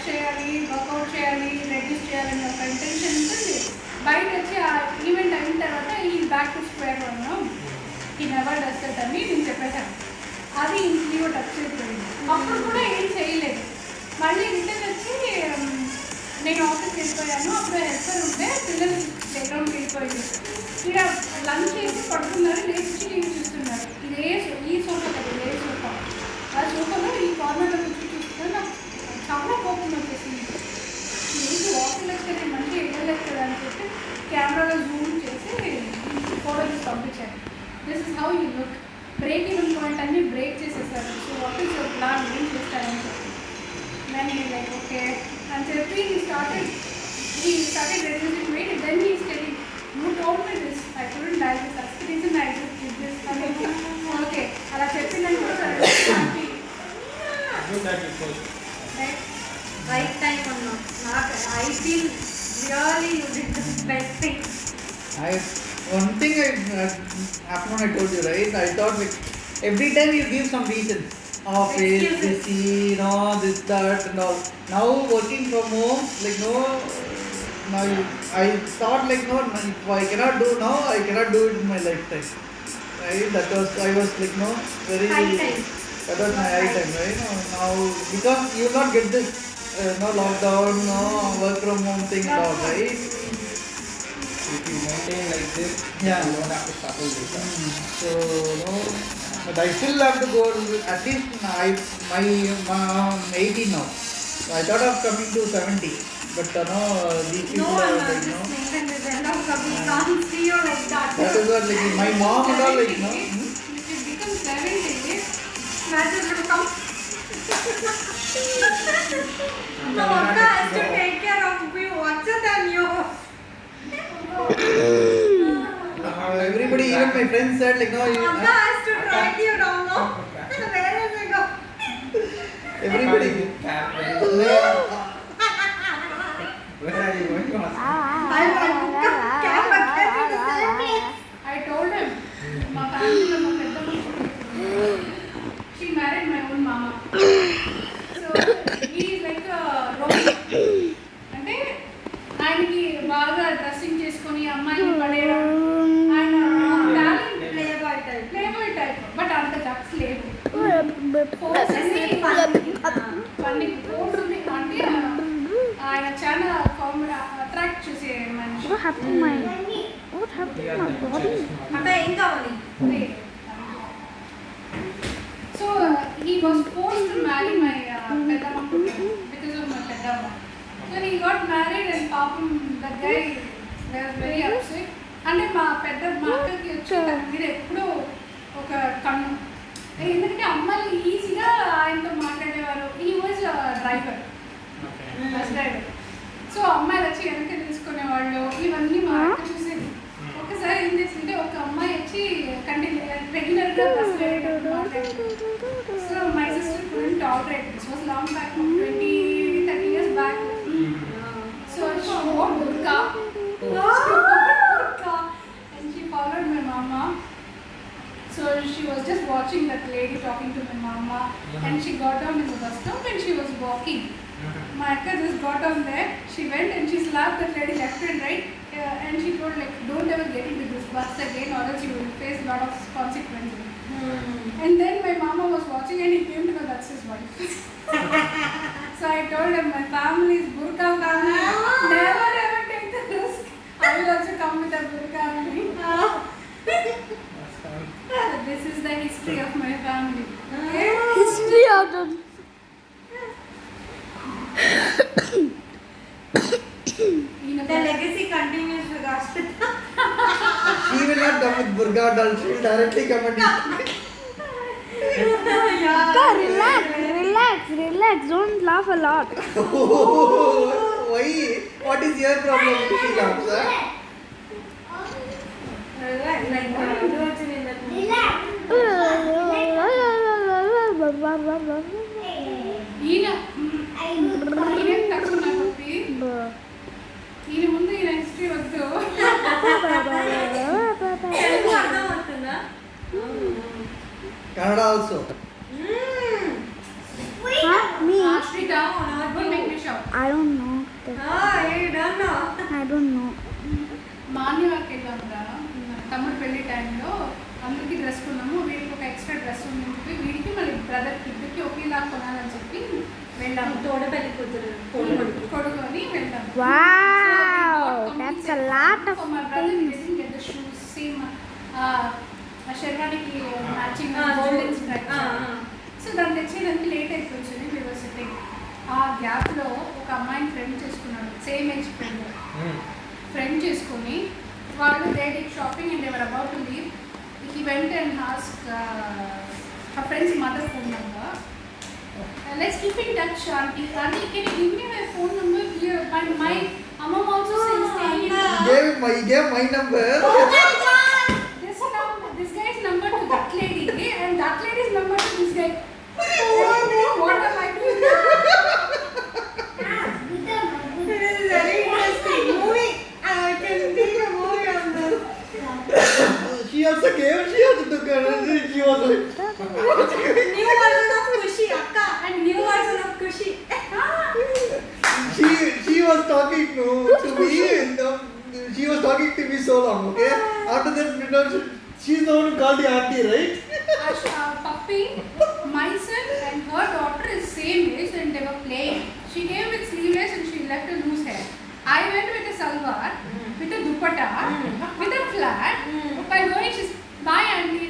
చేయాలి, వర్కౌట్ చేయాలి, రెడ్యూస్ చేయాలని ఒక ఇంటెన్షన్ ఉంటుంది. బయట వచ్చి ఆ ఈవెంట్ అయిన తర్వాత ఈ బ్యాక్ టు స్క్వేర్ వన్ ఈ నెవర్ డస్ దట్ అని నేను చెప్పేశాను. అది ఇంట్లో టచ్ అయిపోయింది. అప్పుడు కూడా ఏం చేయలేదు. మళ్ళీ రిటర్న్ వచ్చి నేను ఆఫీస్కి వెళ్ళిపోయాను. అప్పుడు హెల్పర్ ఉంటే పిల్లలు ప్లేగ్రౌండ్కి వెళ్ళిపోయింది. ఇక్కడ లంచ్ చేసి పడుతున్నారు, లేచి టీవీ చూస్తున్నారు. ఈ సోఫా కదా, ఇదే సోఫా. ఆ సోఫాలో ఈ కార్నర్లో కూర్చొని చూస్తున్నారు. నాకు చాలా కోపం వచ్చేసింది. ఏంటి వాకింగ్ వస్తే నేను మంచిగా వెళ్ళలేదు కదా అని చెప్పి కెమెరాలో జూమ్ చేసి ఫోటో తీసి పంపించాను. This is how you look. Break even point అన్ని బ్రేక్ చేసేసారు. So what is your plan, ఏం చేస్తారని చెప్పి నేను లైక్ ఓకే అని చెప్పి he started reducing weight. Then he is telling, you told me this, I couldn't diet this, that's the reason I just did this. Okay అలా చెప్పిందని కూడా happy. Right time అన్నా. నాకు I feel really you did the best thing. One thing afternoon I told you, right? I thought like every time you give some reason. Office, busy, this, that and all. Now working from home, like now I thought like if I cannot do now, I cannot do it in my lifetime. Right? I was like very high time. That was my high time, right? Now because you will not get this lockdown, work from home thing and all, right? If you maintain like this, Yeah. you don't have to suffer later. So but I still have to go. At least my 80 now. So I thought of coming to 70, but these people No, are I'm like just thinking this end of the week. Can't see you like that. That is what like my mom and all like If you become 70, Matches will come. No, Akka has to take care of you. What's than you? everybody, even my friends said like Akka has to track you down, no? Where is it go? everybody. Where are you going to ask? I told him, మా ఫ్యామిలీలో మా పెద్దమ్మ, she married my own mama. So he is like a robot. అంటే ఆయనకి బాగా dressing చేసుకొని అమ్మాయిని పడేయడం, ఆయన టాలెంట్ ప్లేబాయ్ టైప్, బట్ అంత గట్స్ లేవు. ఫోర్స్ ఫన్నీ ఫోర్స్ ఉంది అంటే ఆయన చాలా అట్రాక్ట్ చేసే మనిషి. What happened to my body? అంటే ఏం కావాలి? So he was forced to marry my pedamma because of my pedamma. So he got married and papam the guy was very upset. అంటే మా అక్కకి వచ్చి దగ్గర ఎప్పుడూ ఒక కన్ను, ఎందుకంటే అమ్మాయిలు ఈజీగా ఆయనతో మాట్లాడేవారు. ఈ was driver, bus driver. So అమ్మాయిలు వచ్చి వెనక తీసుకునేవాళ్ళు. ఇవన్నీ మా అక్క చూసేది. ఒకసారి ఏం చేసింటే ఒక అమ్మాయి వచ్చి రెగ్యులర్గా బస్ మాట్లాడేది. So my sister couldn't tolerate. This was long back, 20-30 years back. So she wore burqa. And she followed my mama. So she was just watching that lady talking to my mama, and she got down in the bus stop and she was walking. My akka just got on there. She went and she slapped that lady left and right, and she told like, don't ever get into this bus again or else you will face a lot of consequences. And then my mama was watching and he came to know that's his wife. So I told him my family is burqa family. Never ever take the risk. I will also come with a burqa only. So this is the history of my family. Okay? History of the The legacy continues with Ashpita. She will not come with burqa and all. She will directly come and Akka, relax. Don't laugh a lot. Why? What is your problem? She laughs, huh? ఈయన తక్కువ నొప్పి, ఈయన ముందు ఈయన history వద్దు. తెలుగు అర్థమవుతుందా? Kannada also. Me. Ashwita, don't make me shop. I don't know. You don't know. I don't know. Morning వెళ్ళామురా తమ్ముడు పెళ్లి టైంలో అందరికీ డ్రెస్ కొన్నాము, వీడికి ఒక ఎక్స్ట్రా డ్రెస్ ఉంది చెప్పి వీడికి మళ్ళీ బ్రదర్కి ఇద్దరికి ఒకేలా కొనాలని చెప్పి వెళ్ళాము. తోడపల్లి కూతురు కొడుకొని వెళ్ళాము. Wow, that's a lot of my brother didn't get the shoes same షెర్వానికి మ్యాచింగ్ గోల్డెన్ స్ట్రైప్. సో దాన్ని తెచ్చేదానికి లేట్ అయిపోయింది. we were sitting. ఆ గ్యాప్లో ఒక అమ్మాయిని ఫ్రెండ్ చేసుకున్నాడు, సేమ్ ఏజ్ ఫ్రెండ్ చేసుకొని వాళ్ళు they did shopping and they were about to leave. He went and ask her friend's mother phone number. Let's keep in touch, auntie. Auntie, can you give me my phone number here? And my mom also says He gave my number. oh my god! This guy's number to that lady and that lady's number to this guy. What am I doing? Very interesting movie. I can see a movie on this. She also gave, she also took her, and she was like, New version of Kushi, Akka, and new version of Kushi. she was talking to me, and she was talking to me so long, okay? After that, you know, she's the one who called the auntie, right? Puppy, my son and her daughter is same age and they were playing. She came with sleeveless and she left a loose hair. I went with a salwar, with a dupatta, with a flat. While going, she's, bye auntie,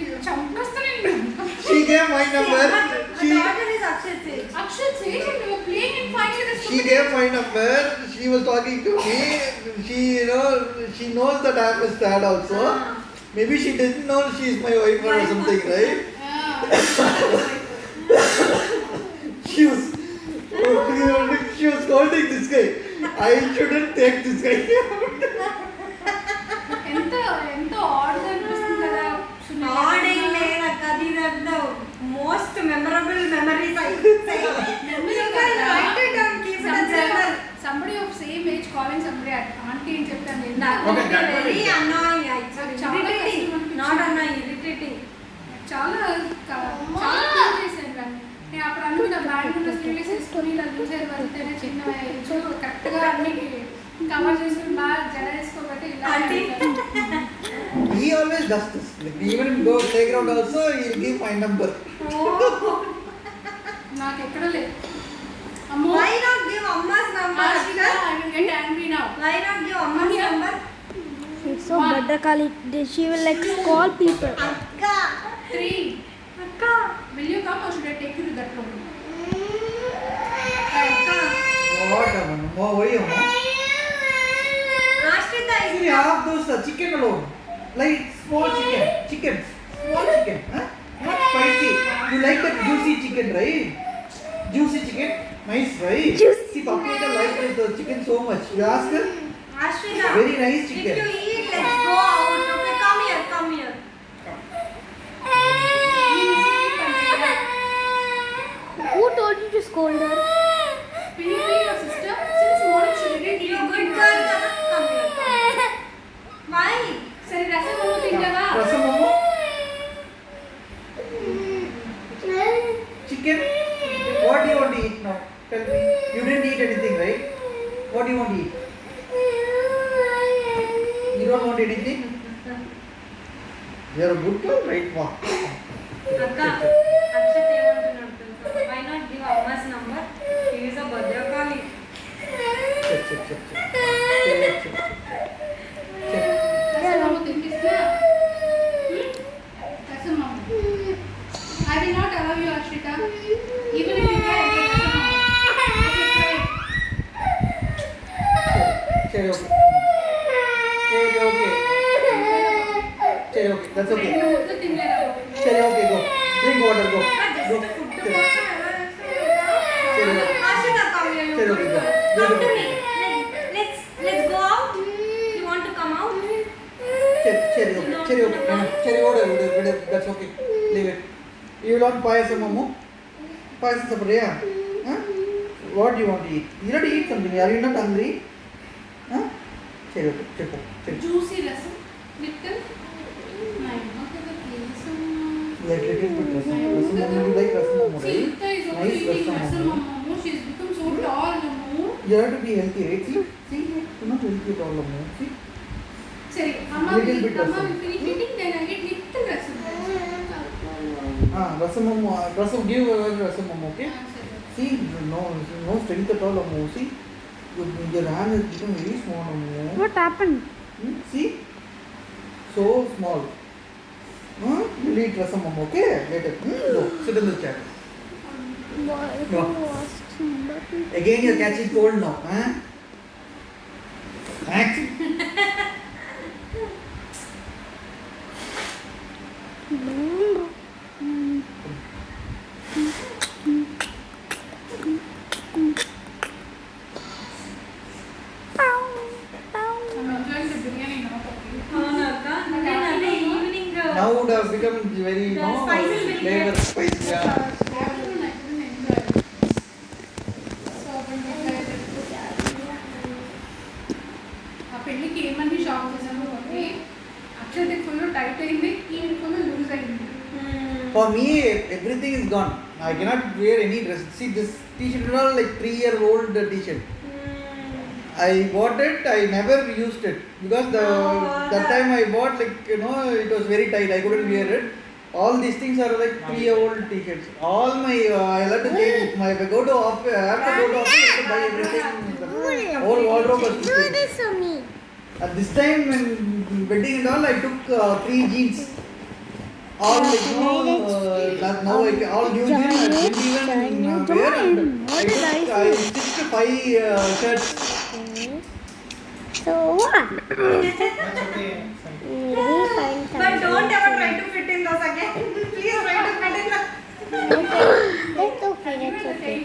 She gave my number. Her daughter is Akshat age. Akshat says and we were playing and finally this She gave my number. She was talking to me. She, you know, she knows that I am a stud also. Maybe she didn't know she is my wife or something, right? She was scolding this guy. I shouldn't take this guy. ఎంతో order అనిపిస్తుంది కదా. Odd ఏం లేదు అక్క. These are the most memorable memories I could say. You can write it down, keep it as journal. Somebody of same age calling somebody auntie అని చెప్తాను. That would be very annoying. చాలా Irritating. కష్టం Not annoying, irritating. చాలా feel చేశాను కానీ నేను అప్పుడు అనుకున్నా బ్యాంగ్లూర్లో స్లీవ్లెస్ వేసుకొని ఇలా చూసేది వరకుతేనే చిన్న ఏజ్ కరెక్ట్గా అన్ని కవర్ చేసుకుని బాగా జడ వేసుకోబట్టి ఇలా He always does this. Even in go playground also, he'll give my number. నాకు ఎక్కడో లేదు. అమ్మో Why not give Amma's number? Ashika, I will get angry now. Why not give Amma's number? It's so Bhadrakali. She will like call people. Akka. 3. Akka. Will you come or should I take you to that room? Akka. What, Aman? Oh, why, Aman? Ashita is See, half those chicken alone. Like small chicken. Small chicken. Huh? Not spicy. You like that juicy chicken, right? Juicy chicken? Nice, right? Juicy. See, Papita likes the chicken so much. You ask her? Ashita. Very nice chicken. If you eat, let's go out. Okay, come here, come here. Who told you to scold her? Will you be your sister? Since morning she didn't You eat good girl. Come here, come here. Why? సరే రసం అమ్మ తింటావా? Rasam, Mama? Chicken? What do you want to eat now? Tell me. You didn't eat anything, right? What do you want to eat? You don't want anything? You are a good girl, right? Wow. Akka, Akshat ఏమంటున్నాడు తెలుసా? Why not give Amma's number? She is a Bhadrakali. Check. రసం అమ్మ తినిపిస్తున్నా? రసం అమ్మ. I will not allow you, Ashita. Even if you try, I will rasa mama. Okay, try. Check, okay. That's okay. రెండు ముద్దలు తినలేదా? Check, okay, go. Drink water, go. Go. Just food కోసం ఎలా Check. Ashita, come here. You Check, good okay, girl. go. Come to Go. me. Let's go out. You want to come out? Cherry, okay. That's okay. Leave it. You want payasam, Mama? Payasam separate, yeah? Huh? What do you want to eat? You want to eat something. Are you not hungry? Huh? Cherry, okay. Check. Juicy rasam. Little. My mom is a place. Like little bit rasam. Rasam, Mama, you like rasam, Mama, See, right? Rita is also Nice eating rasam, rasam, Mama. Mama. She's become so tall, Mama. You have to be healthy, right? See, you're not healthy at all, Ammu. See? సరే అమ్మ Little bit అమ్మ rasam. finish eating then I get little rasam. Rasam, Ammu. Rasam, give rasam, Ammu, okay? సరే. See, no strength at all, Ammu. See? Your hand has become very small, Ammu. What happened? See? So small. You'll eat rasam, Ammu, okay? Later. Go, sit in the chair. No. Again, you're catching cold now, huh? Thanks. I'm enjoying the biryani now, okay? అవునక్క నేను అదే evening Now would have become very, The spices will flavor get- spice, yeah. Afternoon I couldn't enjoy it. So when we tried it, ఆ పెళ్ళికి ఏమన్నీ shop చేసాము ఒకటి Akshay full tight అయింది ఈ full loose అయింది. For me, everything is gone. I cannot wear any dress. See, this t-shirt is all like 3-year-old t-shirt. I bought it, I never used it because that time I bought it was very tight. I couldn't wear it. All these things are like 3-year-old t-shirts. All my I have to change it. If I go to office, I have to go to office I have to buy everything. The whole wardrobe was Do this for me. At this time when wedding and all, I took 3 jeans. All now all new jeans. I didn't even wear. And I stitched 5 shirts. So what? That's okay. Maybe find But something. don't ever try to fit in those again. Please try to fit in the. That's okay, that's okay.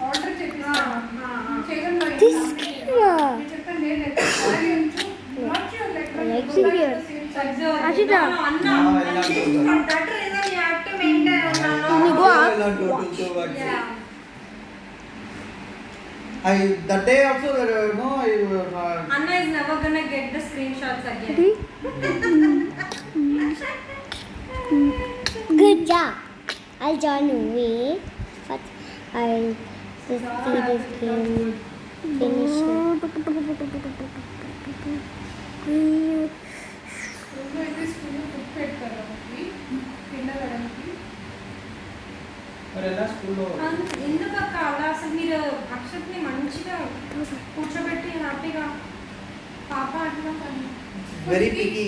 Order చెప్పిస్తాను చేయడంలో This here. చెప్పండి లేదు అలాగే ఉంచు what you Like here. Ashita. Anna, at least for that reason you have to maintain Can you Anna. go I up? will not go to work. Yeah. That day also Anna is never gonna get the screenshots again. Good job. I'll join away, but I'll just see this game finish స్కూల్లో అయితే స్కూల్లో food పెడతారు వాళ్ళకి తినడానికి మరి ఎలా స్కూల్లో ఎందుకు అక్క అలా అసలు మీరు అక్షత్ని మంచిగా కూర్చోబెట్టి హ్యాపీగా పాప అట్లా కానీ very picky.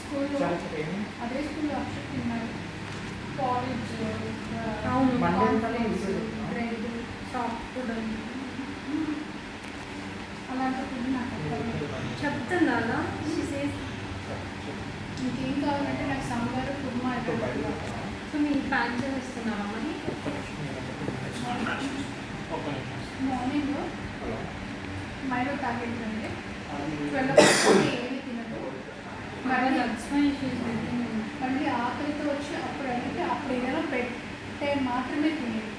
స్కూల్లో చాలా చెప్పేయండి. అదే స్కూల్లో అక్షర్ తిన్నారు కాలేజ్ అవును. కాన్ఫ్లెక్స్ బ్రెడ్ సాఫ్ట్ ఫుడ్ అలాంటి ఫుడ్ నాకు అక్కర్లేదు. చెప్తుందా అలా She says, ఇంకేం కావాలంటే నాకు సాంబారు కుర్మా అయిపోయింది. సో మీ ప్యాక్ చేస్తున్నారా మరి మార్నింగ్ మైలో తాగేటండి 12 ఏమి తినదు మళ్ళీ మళ్ళీ ఆకలితో వచ్చి అప్పుడు అడిగితే అప్పుడు ఏదైనా పెట్టే మాత్రమే తినేది.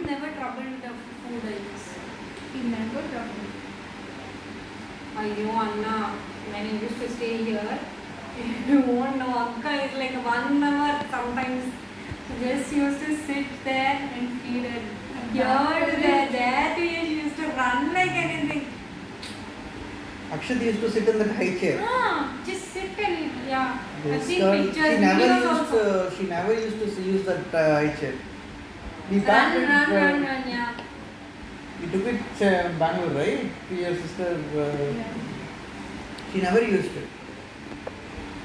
Never trouble the food items ఈ మ్యాంగో ట్రబుల్ అయ్యో అన్న when I used to stay here you won't know akka is like 1 hour sometimes just used to sit there and feed it here to there to here she used to run like anything Akshat used to sit in that high chair. just sit and eat yeah I've This seen girl, pictures she never videos used also she never used to use that high chair. We run back in, run yeah you took it Bangalore, right? To your sister. She never used it.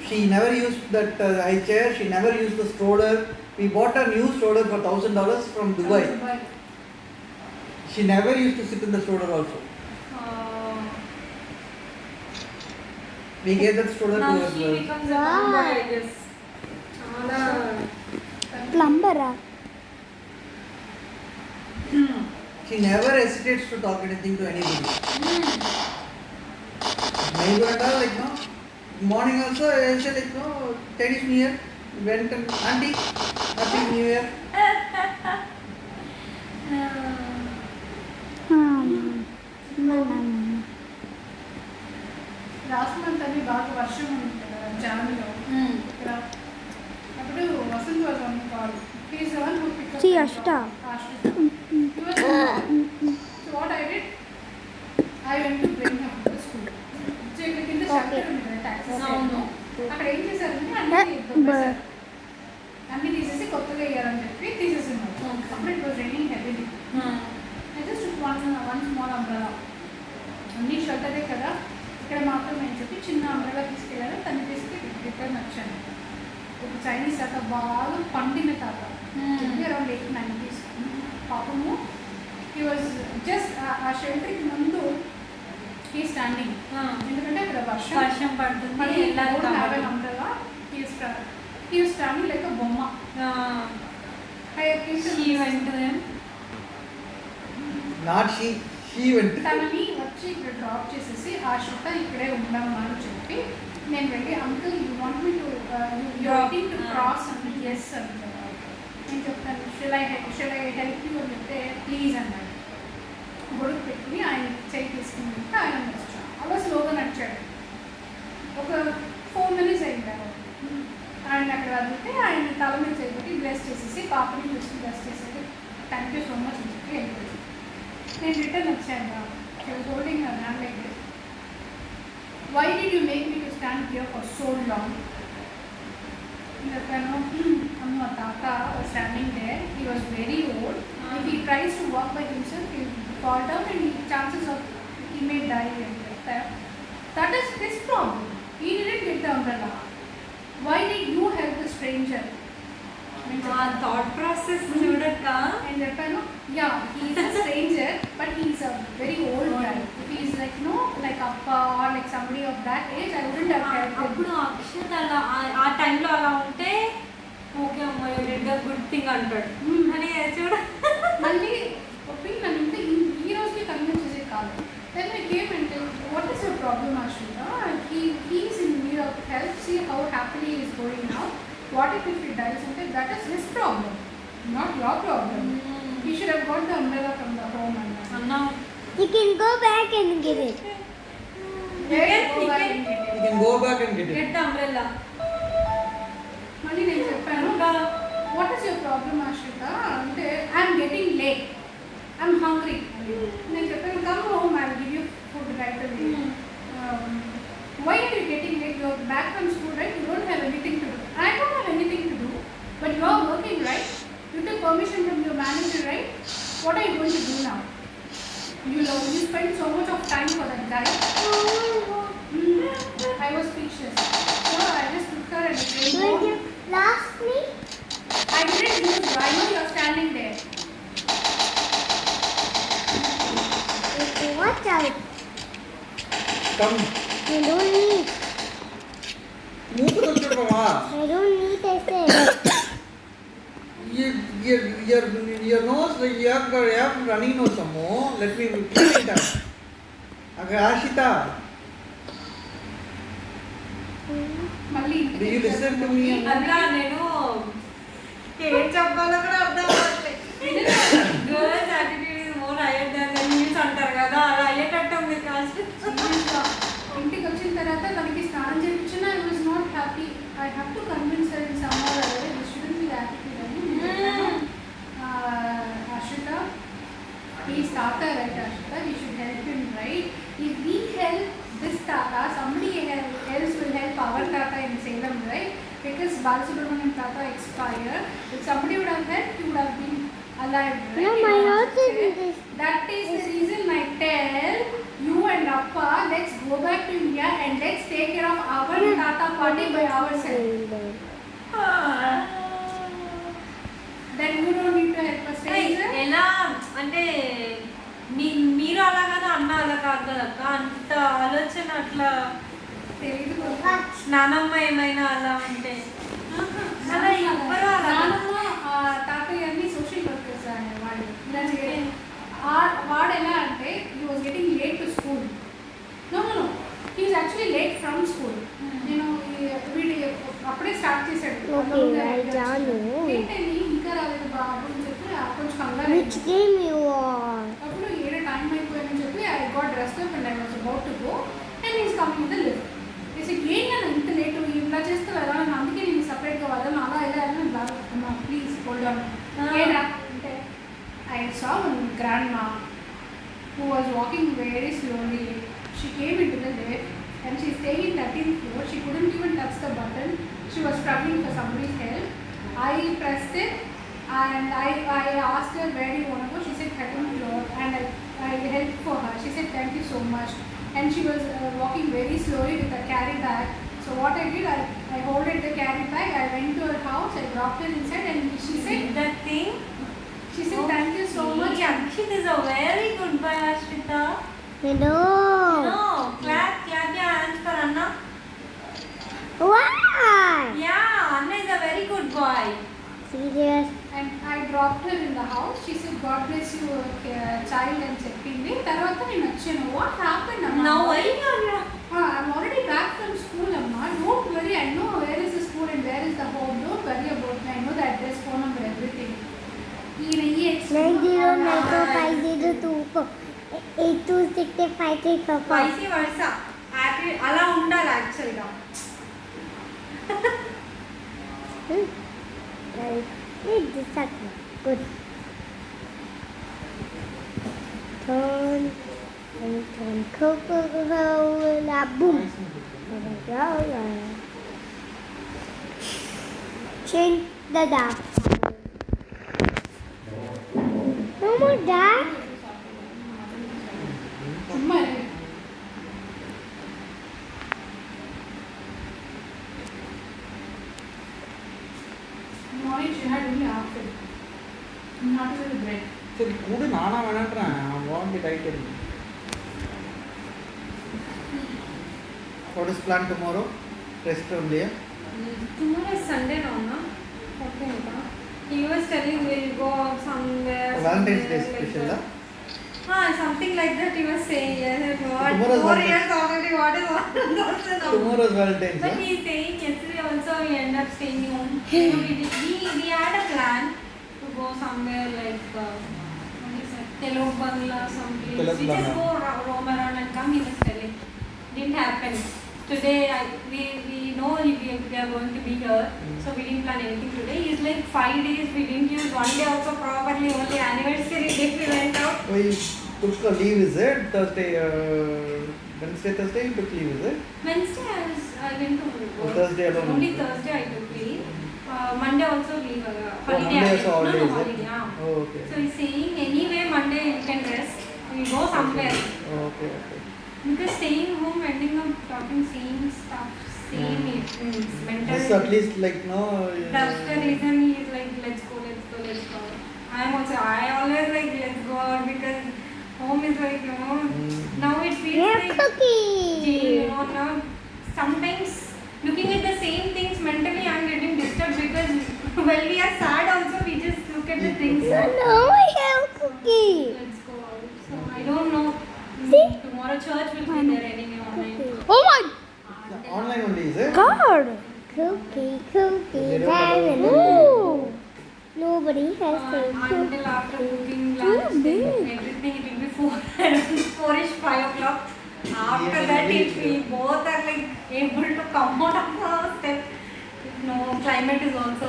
She never used that high chair. She never used the stroller. We bought a new stroller for $1,000 from Dubai. She never used to sit in the stroller also. We gave that stroller now to she her. becomes a tomboy I guess చాలా Plumber. She never hesitates to talk anything to anybody. Neighbor and all, like, no. Morning also, I said, like, no, Chinese New Year. Went and, Auntie, Happy New Year. Last month అని బాగా వర్షం ఉంది కదా జాన్లో ఇక్కడ Ashita. Ashita. He was so what I did, I went to bring him to the school. So ఇక్కడ కింద shutter ఉంది కదా taxis అవును. అక్కడ ఏం చేశారంటే అన్ని దొబ్బేశారు. అన్ని తీసేసి కొత్తగా వేయాలని చెప్పి తీసేస్తున్నారు. అప్పుడు it was raining heavily. I just took one small umbrella. అన్ని షట్టరే కదా ఇక్కడ మాత్రం నేను చెప్పి చిన్న అంబ్రెలా తీసుకెళ్ళాను. తను తీసుకు రిటర్న్ వచ్చాను. ఒక చైనీస్ తాత బాగా పండిన తాత అరౌండ్ 8-9 పాపము హీ వాజ్ జస్ట్ ఆ షెల్టర్కి ముందు హీ స్టాండింగ్. ఎందుకంటే అక్కడ వర్షం పడుతుంది umbrella he was standing like బొమ్మ. Not she went. తనని వచ్చి ఇక్కడ డ్రాప్ చేసేసి ఆ షుట్ట ఇక్కడే ఉన్నాము అని చెప్పి నేను వెళ్ళి uncle you want me to dropping to cross అని ఎస్ అంటారు. నేను చెప్తాను షెల్ ఐ హెల్ప్ యూ అని చెప్తే ప్లీజ్ అన్నాడు. గొడుగు పెట్టుకుని ఆయన చేయి తీసుకుని ఆయన నడిచాడు. అలా స్లోగా నడిచాడు. ఒక 4 minutes అయింది. ఆయన అక్కడ వదిలితే ఆయన తల మీద చేసి బ్లెస్ చేసేసి పాపని చూసి బ్లెస్ చేసేసి థ్యాంక్ యూ సో మచ్ అని చెప్పి వెళ్ళిపోయింది. నేను రిటర్న్ వచ్చాను. She was holding her hand like this. Why did you make me to stand here for so long? చెప్పాను అమ్మ తాత was standing there. He was very old. If he tries to walk by himself he fall down and chances of he may die అని చెప్తారు. That is his problem. He didn't get the umbrella. Why did you help the stranger? Thought process చూడక నేను చెప్పాను yeah he's a stranger but he's a very old guy. If he's like no like అప్ప or like somebody of that age I wouldn't have helped. అప్పుడు అక్షత్ అలా ఆ టైంలో అలా ఉంటే ఓకే అమ్మ రెడ్ గుడ్ థింగ్ అంటాడు. అని చూడ మళ్ళీ ఒప్పి నన్ను ఇంకా ఈ రోజుకి కన్విన్స్ చేసేది కాదు. Then I came and what is your problem Ashwita? He's in need of help. See how happily is going now. What if he dies? And that is his problem, not your problem. He should have got the umbrella from the home. అన్నా You can go back and get it. You can go back and get it. Get the umbrella. మళ్ళీ నేను చెప్పాను what is your problem Ashwita అంటే I'm getting late, I'm hungry. నేను చెప్పాను come home I will give you food right away. Why are you getting late? You are back from school, right? You don't have anything to do. I don't have anything to do, but you are working, right? You took permission from your manager, right? What are you going to do now? You spend so much of time for that guy. I was speechless. So I just took her and came Will home. you blast me? I didn't use you. I know you are standing there. Watch out. Come. I don't need. Move to the mama. I don't need, I said. Your nose, you have running nose some more. Let me clean it up. Okay, Ashita, మళ్ళీ do you listen to me? అన్నా నేను ఏం చెప్పాలో కూడా అర్థం అవ్వట్లేదు. Girls attitude is more hire than the news అంటారు కదా, అలా అయ్యేటట్టు ఉంది కాస్ట్. ఇంటికి వచ్చిన తర్వాత తనకి స్నానం చేయించిన I was not happy. I have to convince her in some or other this shouldn't be attitude అని. అశ్విత హీస్ తాత right Ashwita, we should help him right. If we help this తాత somebody else will help our tata in Salem, right? Because Balasubramanian tata expired. If somebody would have helped, he would have been alive, right? No, my house is in this. That is the reason I tell you and Appa, let's go back to India and let's take care of our Tata party by ourselves. Then you don't need to help us. ఎలా అంటే మీరు అలాగనే అన్న అలా కాదు కదక్క, అంత ఆలోచన అట్లా తెలీదు. స్నానమ్మ ఏమైనా అలా ఉంటే అలా ఎవ్వరూ అలా నానమ్మ తాతయ్య అన్ని సోషల్ వర్కర్స్ వాళ్ళు ఇలా చేయడం. వాడు ఎలా అంటే he was getting late to school. No he's actually late from school. నేను వీడి అప్పుడే స్టార్ట్ చేశాడు. ఏంటండి ఇంకా రాలేదు బాబు అని చెప్పి కొంచెం కంగారు. Which game you are? అప్పుడు ఏదో టైం అయిపోయిందని చెప్పి I got dressed up and I was about to go and is coming with the lift. ఏంటన్నా ఇంత లేటు ఇలా చేస్తే కదా, అందుకే నేను సపరేట్గా వదలను, అలా ఇలా ప్లీజ్ హోల్డ్ ఆన్. ఏడా saw one grandma who was walking very slowly. She came into the lift and she's staying in 13th floor. She couldn't even touch the button. She was struggling for somebody's help. I pressed it and I asked her, where do you want to go? She said 13th floor, and I helped for her. She said thank you so much. And she was walking very slowly with a carry bag. So what I did, I holded the carry bag, I went to her house, I dropped her inside, and she said, that thing. she said thank you so much. Akshit is a very good boy, Ashrita. No. No, clap your hands for Anna. Why? Yeah, Anna is a very good boy. Serious. And I dropped her in the house. She said, God bless you, child, and చెప్పింది. తర్వాత నేను వచ్చాను. What happened, Amma? Now why are you? I'm already back from school, Amma. Don't worry. I know where is the school and where is the home. Don't worry about me. I know the address, phone number, everything. 909254 826534. Vice versa. అలా ఉండాలి యాక్చువల్గా. Read the second. Good. Turn and turn. Coca-Cola. Boom. Change the dark. No more dark. சும்மா இரு. Morning she had only half it. Not even the bread. சரி கூட நானா வேணான்றேன். I want the diet. What is planned tomorrow? Rest only. Tomorrow is Sunday now, no? Okay, he was telling we'll go out somewhere. Valentine's Day somewhere, special, like something like that he was saying. Yes, what? Tomorrow is 4 Valentine's. years already, what is all Tomorrow is Valentine's. But Huh? he's saying yesterday also we end up staying home. We had a plan to go somewhere like what is it? Telok Bangla, some place. Telok We just Bangla. go roam around and come. He was telling. Didn't happen. Today we know we are going to be here, so we didn't plan anything today. It's like 5 days we didn't use one day also properly. Only anniversary day we went out. Oh, you took a leave, is it? Thursday, Wednesday, Thursday you took leave, is it? Wednesday I went to work. Oh, Thursday alone. Only Thursday I took leave. Monday also leave. Holiday. Monday also holiday, No, is it? holiday. Yeah. Oh, okay. So he's saying anyway Monday you can rest. We go somewhere. Okay, okay. Because staying home, ending up talking same stuff, same mental. This at least like no. That's the reason he's like, let's go. I always like, let's go out because home is like, now it feels Yeah, like, cookie. now sometimes looking at the same things mentally, I'm getting disturbed because when we are sad also, we just look at the things. No, I have cookie. Let's go out. So I don't know. See? Tomorrow church will be there anyway online. Oh my Online only, is it? God. Cookie. They don't allow Heaven. cookie. Ooh. Nobody has said Until after cooking lunch, Too big. everything it will be 4ish, 5 o'clock. After Yeah, that, big. we both are like able to come out of the step. No, climate is also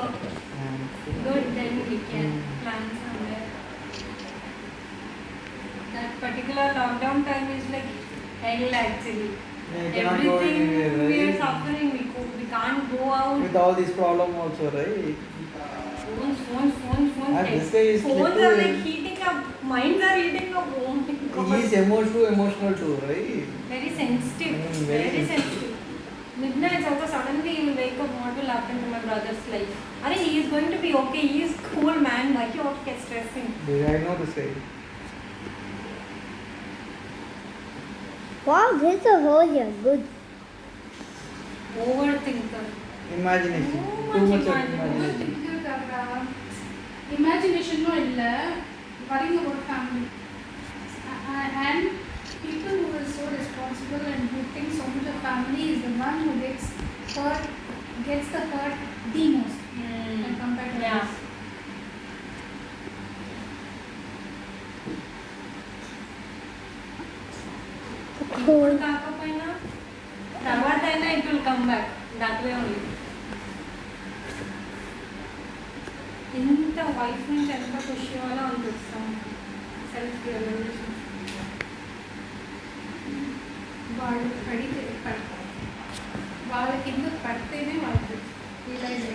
good, then we can plan somewhere. That particular lockdown time is like hell actually. Yeah, you cannot go Everything anywhere, we are right? suffering, we can't go out. With all these problems also, right? Phones. And this guy is Phones are little- like heating up. Minds are heating up. Oh my god. He is emotional too, right? Very sensitive. Very Very sensitive. Midnight also suddenly you will wake up. What will happen to my brother's life? Arey, he is going to be okay. He is cool man. Why you out get stressing? Yeah, I know this guy. Wow, this is a hole here. Good. Overthinker. Imagination. Too Too much much of imagination. imagination. Imaginationனும் இல்லை, worrying about family. And people who are so responsible and who think so much of family is the one who gets the hurt the most when compared to Yeah. others. ఇప్పుడు కాకపోయినా తర్వాత అయినా it will come back. That way only. ఎంత wife నుంచి ఎంత ఖుషి అవ్వాలో అనిపిస్తాం. Self realisation. వాళ్ళు పడితే పడతారు, వాళ్ళ కింద పడితేనే వాళ్ళకి రియలైజ్